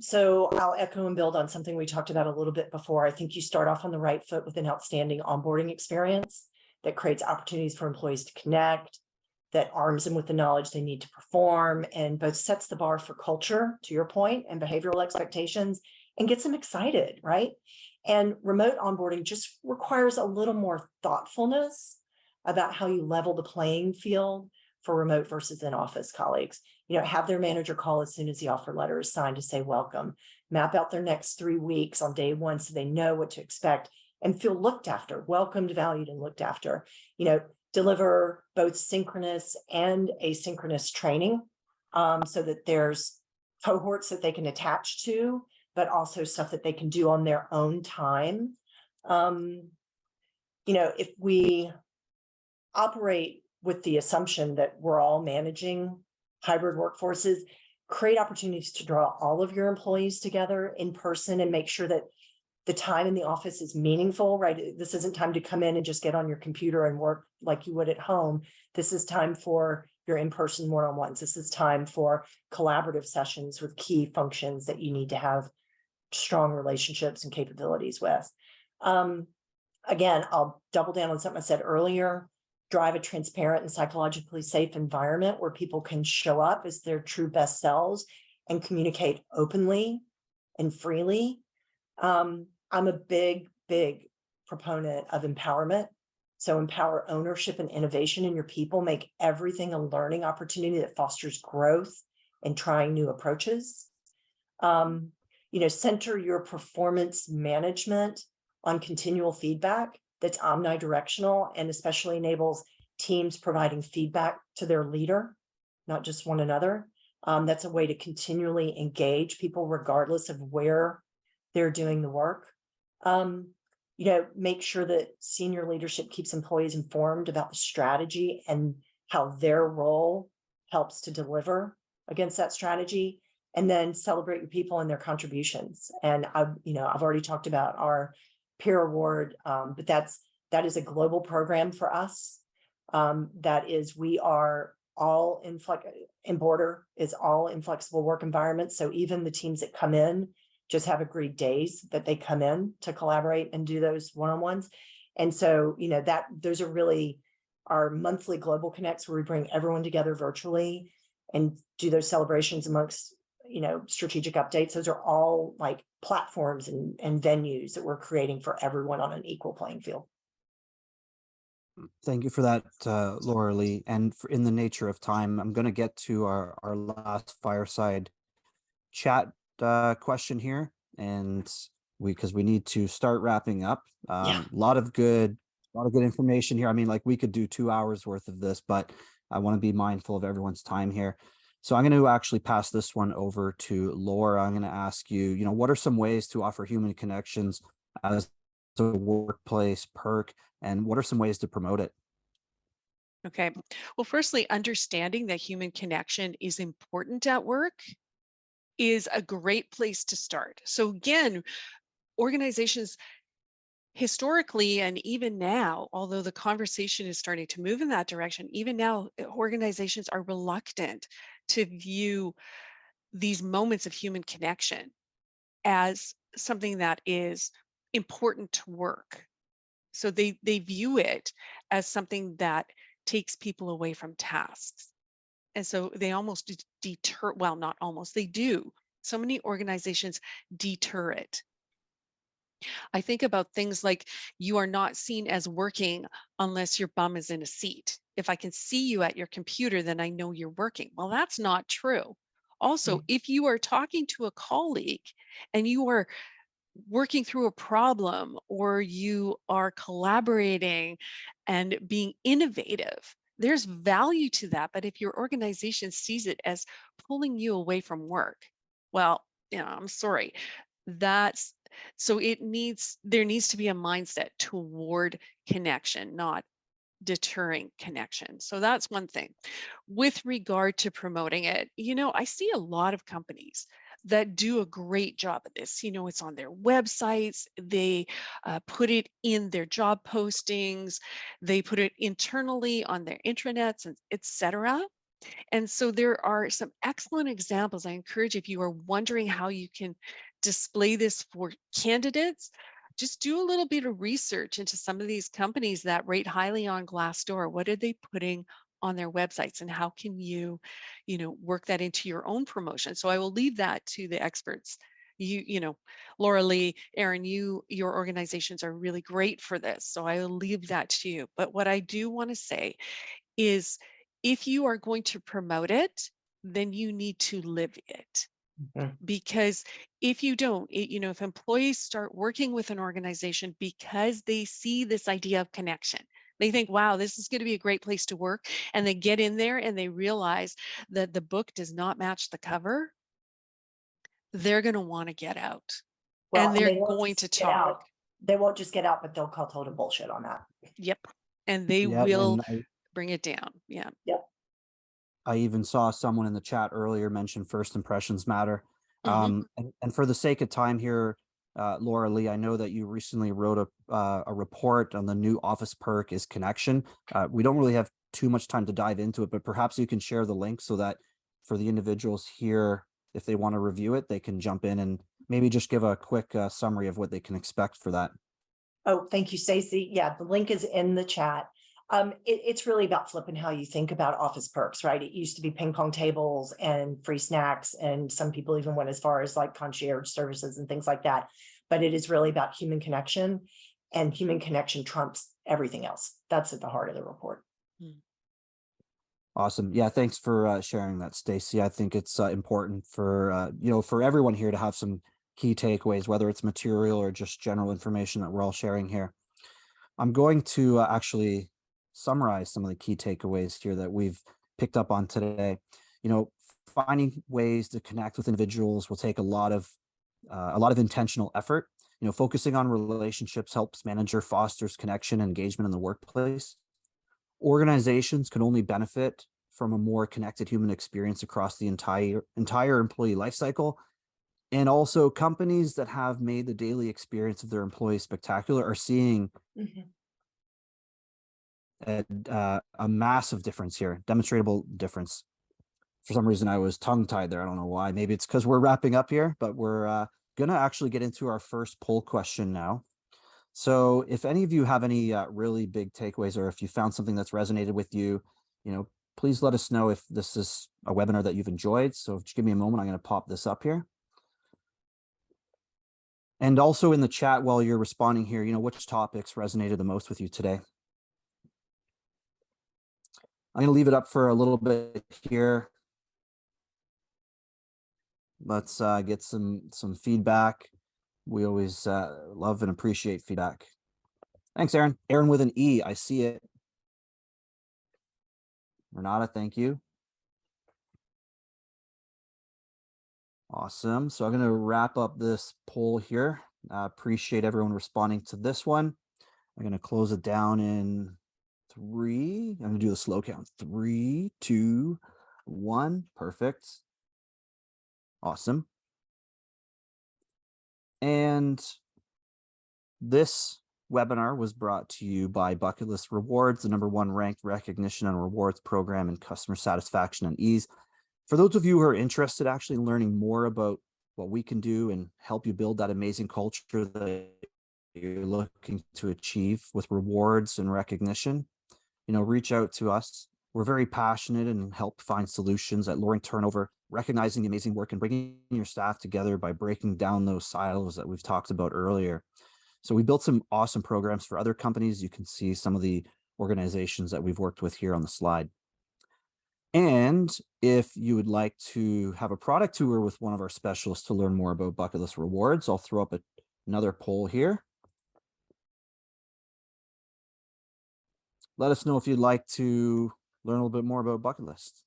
So I'll echo and build on something we talked about a little bit before. I think you start off on the right foot with an outstanding onboarding experience that creates opportunities for employees to connect, that arms them with the knowledge they need to perform, and both sets the bar for culture, to your point, and behavioral expectations, and gets them excited, right? And remote onboarding just requires a little more thoughtfulness about how you level the playing field for remote versus in-office colleagues. Have their manager call as soon as the offer letter is signed to say welcome, map out their next 3 weeks on day one so they know what to expect and feel looked after, welcomed, valued, and looked after. Deliver both synchronous and asynchronous training so that there's cohorts that they can attach to, but also stuff that they can do on their own time. If we operate with the assumption that we're all managing hybrid workforces, create opportunities to draw all of your employees together in person and make sure that the time in the office is meaningful, right? This isn't time to come in and just get on your computer and work like you would at home. This is time for your in-person one-on-ones. This is time for collaborative sessions with key functions that you need to have strong relationships and capabilities with. Again, I'll double down on something I said earlier. Drive a transparent and psychologically safe environment where people can show up as their true best selves and communicate openly and freely. I'm a big proponent of empowerment. So empower ownership and innovation in your people, make everything a learning opportunity that fosters growth and trying new approaches. Center your performance management on continual feedback that's omnidirectional and especially enables teams providing feedback to their leader, not just one another. That's a way to continually engage people regardless of where they're doing the work. Make sure that senior leadership keeps employees informed about the strategy and how their role helps to deliver against that strategy, and then celebrate your people and their contributions. And I've already talked about our peer award, but that is a global program for us. We are all Enboarder is all in flexible work environments. So even the teams that come in just have agreed days that they come in to collaborate and do those one-on-ones. And so, those are really our monthly global connects where we bring everyone together virtually and do those celebrations amongst strategic updates. Those are all like platforms and venues that we're creating for everyone on an equal playing field. Thank you for that, Laura Lee. And in the nature of time, I'm going to get to our last fireside chat question here, and because we need to start wrapping up. Yeah. A lot of good information here. I mean, like we could do 2 hours worth of this, but I want to be mindful of everyone's time here. So I'm going to actually pass this one over to Laura. I'm going to ask you, what are some ways to offer human connections as a workplace perk, and what are some ways to promote it? Okay. Well, firstly, understanding that human connection is important at work is a great place to start. So again, organizations historically and even now, although the conversation is starting to move in that direction, even now, organizations are reluctant to view these moments of human connection as something that is important to work. So they view it as something that takes people away from tasks. And so they almost deter, well, not almost, they do. So many organizations deter it. I think about things like you are not seen as working unless your bum is in a seat. If I can see you at your computer, then I know you're working. Well, that's not true. Also, Mm. if you are talking to a colleague and you are working through a problem or you are collaborating and being innovative, there's value to that. But if your organization sees it as pulling you away from work, well, I'm sorry. That's so there needs to be a mindset toward connection, not deterring connection. So that's one thing. With regard to promoting it, I see a lot of companies that do a great job of this. It's on their websites, they put it in their job postings, they put it internally on their intranets, and etc. And so there are some excellent examples. I encourage, if you are wondering how you can display this for candidates, just do a little bit of research into some of these companies that rate highly on Glassdoor. What are they putting on their websites, and how can work that into your own promotion? So I will leave that to the experts. Laura Lee, Aaron, your organizations are really great for this. So I will leave that to you. But what I do want to say is, if you are going to promote it, then you need to live it. Mhm. Because if you don't, if employees start working with an organization because they see this idea of connection, they think, wow, this is going to be a great place to work. And they get in there and they realize that the book does not match the cover, they're going to want to get out. Well, And and they're they won't going to just get out. talk. They won't just get out, but they'll call total bullshit on that. Yep. And they Yeah, will and bring it down. Yeah. Yep. I even saw someone in the chat earlier mention first impressions matter. Mhm. And for the sake of time here, Laura Lee, I know that you recently wrote a report on the new office perk is connection. We don't really have too much time to dive into it, but perhaps you can share the link so that for the individuals here, if they want to review it, they can jump in and maybe just give a quick summary of what they can expect for that. Oh, thank you, Stacey. Yeah, the link is in the chat. It's really about flipping how you think about office perks, right? It used to be ping pong tables and free snacks, and some people even went as far as like concierge services and things like that. But it is really about human connection, and human connection trumps everything else. That's at the heart of the report. Awesome. Yeah, thanks for sharing that, Stacy. I think it's important for for everyone here to have some key takeaways, whether it's material or just general information that we're all sharing here. I'm going to actually summarize some of the key takeaways here that we've picked up on today. Finding ways to connect with individuals will take a lot of intentional effort. Focusing on relationships helps manager fosters connection and engagement in the workplace. Organizations can only benefit from a more connected human experience across the entire employee lifecycle. And also, companies that have made the daily experience of their employees spectacular are seeing Mhm. a massive difference here, demonstrable difference. For some reason, I was tongue-tied there. I don't know why. Maybe it's because we're wrapping up here, but we're going to actually get into our first poll question now. So if any of you have any really big takeaways, or if you found something that's resonated with you, please let us know if this is a webinar that you've enjoyed. So just give me a moment. I'm going to pop this up here. And also in the chat while you're responding here, which topics resonated the most with you today? I'm going to leave it up for a little bit here. Let's get some feedback. We always love and appreciate feedback. Thanks, Aaron. Aaron with an E. I see it. Renata, thank you. Awesome. So I'm going to wrap up this poll here. Appreciate everyone responding to this one. I'm going to close it down in 3. I'm going to do a slow count. 3, 2, 1. Perfect. Awesome. And this webinar was brought to you by Bucketlist Rewards, the #1 ranked recognition and rewards program in customer satisfaction and ease. For those of you who are interested actually in learning more about what we can do and help you build that amazing culture that you're looking to achieve with rewards and recognition, reach out to us. We're very passionate and help find solutions at lowering turnover, recognizing the amazing work, and bringing your staff together by breaking down those silos that we've talked about earlier. So we built some awesome programs for other companies. You can see some of the organizations that we've worked with here on the slide. And if you would like to have a product tour with one of our specialists to learn more about Bucketlist Rewards, I'll throw up another poll here. Let us know if you'd like to learn a little bit more about Bucketlist.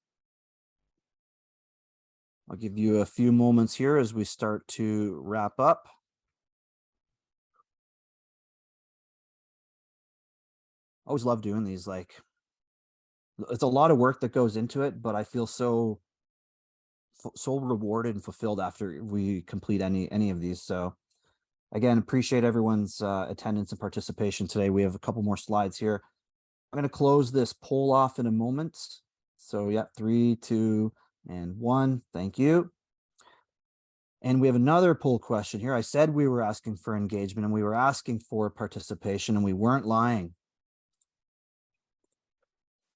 I'll give you a few moments here as we start to wrap up. I always love doing these. It's a lot of work that goes into it, but I feel so rewarded and fulfilled after we complete any of these. So again, appreciate everyone's attendance and participation today. We have a couple more slides here. I'm going to close this poll off in a moment. So yeah, 3, 2, and 1. Thank you. And we have another poll question here. I said we were asking for engagement and we were asking for participation, and we weren't lying.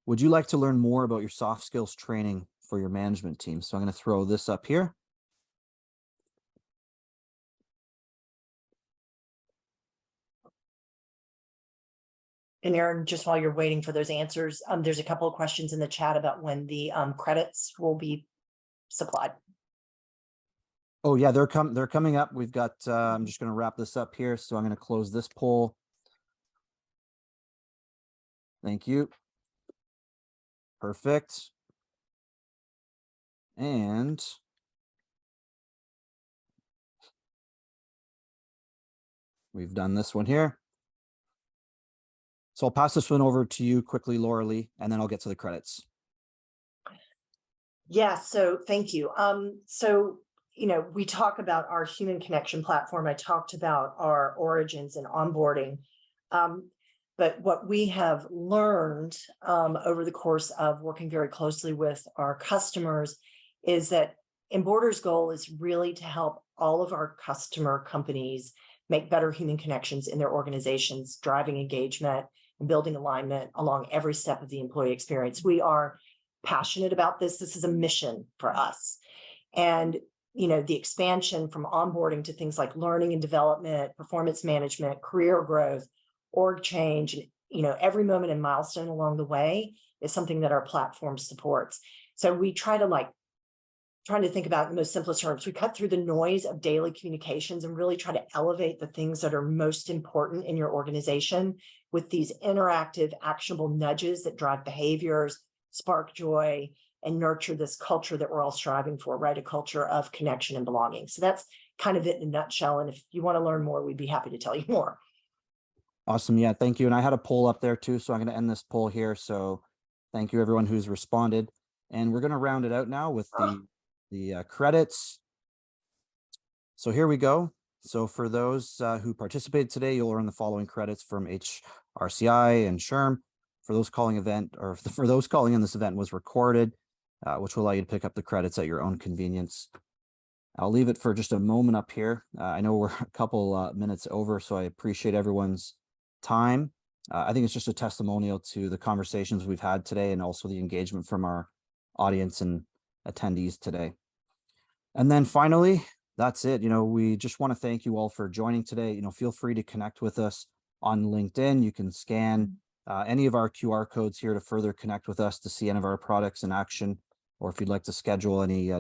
Would you like to learn more about your soft skills training for your management team? So I'm going to throw this up here. And Aaron, just while you're waiting for those answers, there's a couple of questions in the chat about when the credits will be supplied. Oh yeah, they're coming up. We've got, I'm just going to wrap this up here. So I'm going to close this poll. Thank you. Perfect. And we've done this one here. So I'll pass this one over to you quickly, Laura Lee, and then I'll get to the credits. Yeah, so thank you. We talk about our human connection platform. I talked about our origins and onboarding. But what we have learned over the course of working very closely with our customers is that Enboarder's goal is really to help all of our customer companies make better human connections in their organizations, driving engagement and building alignment along every step of the employee experience. We are passionate about this. This is a mission for us. And the expansion from onboarding to things like learning and development, performance management, career growth, org change, every moment and milestone along the way is something that our platform supports. So we trying to think about it in the most simplest terms. We cut through the noise of daily communications and really try to elevate the things that are most important in your organization with these interactive, actionable nudges that drive behaviors, spark joy, and nurture this culture that we're all striving for, right? A culture of connection and belonging. So that's kind of it in a nutshell. And if you want to learn more, we'd be happy to tell you more. Awesome. Yeah, thank you. And I had a poll up there too, so I'm going to end this poll here. So thank you everyone who's responded. And we're going to round it out now with the credits. So here we go. So for those who participated today, you'll earn the following credits from HRCI and SHRM. For those calling in this event was recorded, which will allow you to pick up the credits at your own convenience. I'll leave it for just a moment up here. I know we're a couple minutes over, so I appreciate everyone's time. I think it's just a testimonial to the conversations we've had today and also the engagement from our audience and attendees today. And then finally, that's it. We just want to thank you all for joining today. Feel free to connect with us on LinkedIn. You can scan any of our QR codes here to further connect with us to see any of our products in action, or if you'd like to schedule any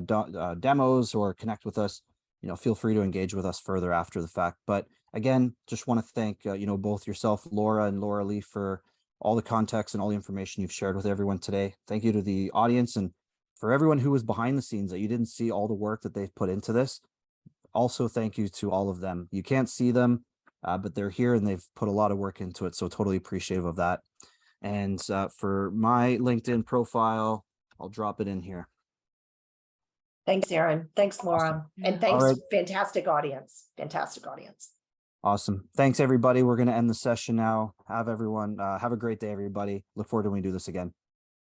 demos or connect with us, feel free to engage with us further after the fact. But again, just want to thank, both yourself, Laura and Laura Lee, for all the context and all the information you've shared with everyone today. Thank you to the audience and for everyone who was behind the scenes that you didn't see all the work that they've put into this. Also, thank you to all of them. You can't see them, but they're here and they've put a lot of work into it. So totally appreciative of that. And for my LinkedIn profile, I'll drop it in here. Thanks, Aaron. Thanks, Laura. Awesome. And thanks, All right. fantastic audience. Fantastic audience. Awesome. Thanks, everybody. We're going to end the session now. Have a great day, everybody. Look forward to when we do this again.